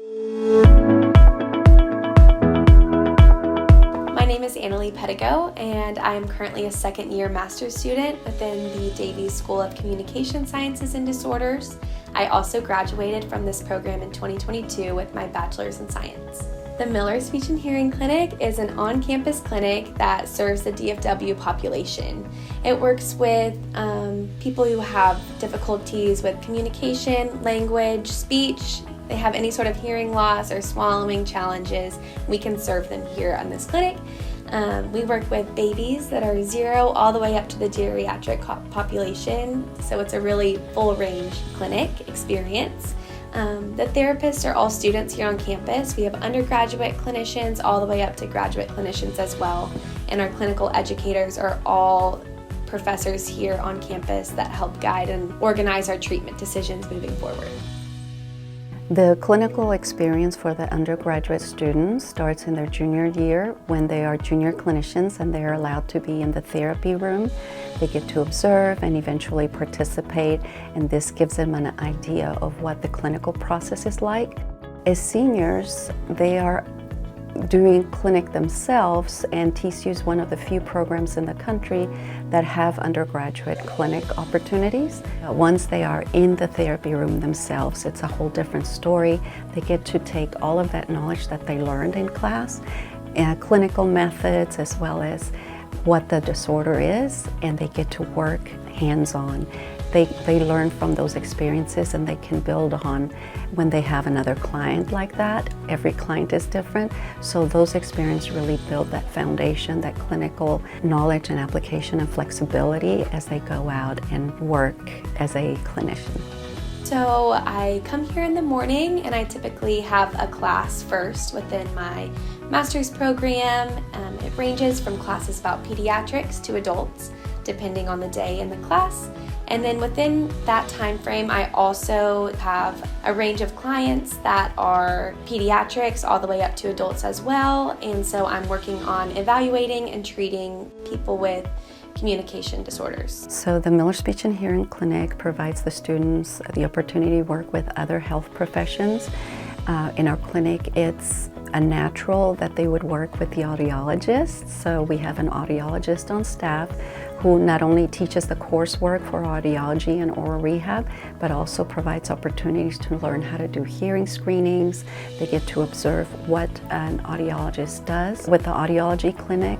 My name is Annalie Pedigo, and I am currently a second-year master's student within the Davies School of Communication Sciences and Disorders. I also graduated from this program in 2022 with my bachelor's in science. The Miller Speech and Hearing Clinic is an on-campus clinic that serves the DFW population. It works with people who have difficulties with communication, language, speech. They have any sort of hearing loss or swallowing challenges. We can serve them here on this clinic. We work with babies that are 0 all the way up to the geriatric population, so it's a really full range clinic experience. The therapists are all students here on campus. We have undergraduate clinicians all the way up to graduate clinicians as well, and our clinical educators are all professors here on campus that help guide and organize our treatment decisions moving forward. The clinical experience for the undergraduate students starts in their junior year when they are junior clinicians and they're allowed to be in the therapy room. They get to observe and eventually participate, and this gives them an idea of what the clinical process is like. As seniors, they are doing clinic themselves, and TCU is one of the few programs in the country that have undergraduate clinic opportunities. Once they are in the therapy room themselves, it's a whole different story. They get to take all of that knowledge that they learned in class, clinical methods as well as what the disorder is, and they get to work hands-on. They learn from those experiences, and they can build on when they have another client like that. Every client is different, so those experiences really build that foundation, that clinical knowledge and application and flexibility as they go out and work as a clinician. So I come here in the morning, and I typically have a class first within my master's program. It ranges from classes about pediatrics to adults, depending on the day in the class. And then within that time frame, I also have a range of clients that are pediatrics all the way up to adults as well. And so I'm working on evaluating and treating people with communication disorders. So the Miller Speech and Hearing Clinic provides the students the opportunity to work with other health professions. In our clinic, it's a natural that they would work with the audiologist. So we have an audiologist on staff who not only teaches the coursework for audiology and oral rehab, but also provides opportunities to learn how to do hearing screenings. They get to observe what an audiologist does with the audiology clinic.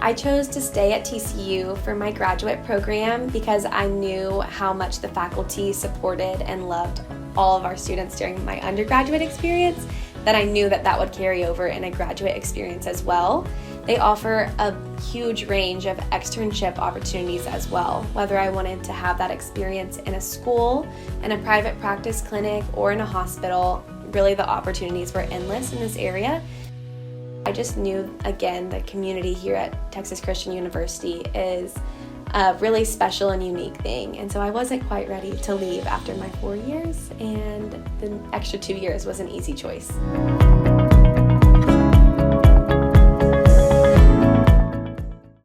I chose to stay at TCU for my graduate program because I knew how much the faculty supported and loved all of our students during my undergraduate experience, that I knew that that would carry over in a graduate experience as well. They offer a huge range of externship opportunities as well, whether I wanted to have that experience in a school, in a private practice clinic, or in a hospital. Really, the opportunities were endless in this area. I just knew, again, the community here at Texas Christian University is a really special and unique thing, and so I wasn't quite ready to leave after my 4 years, and the extra 2 years was an easy choice.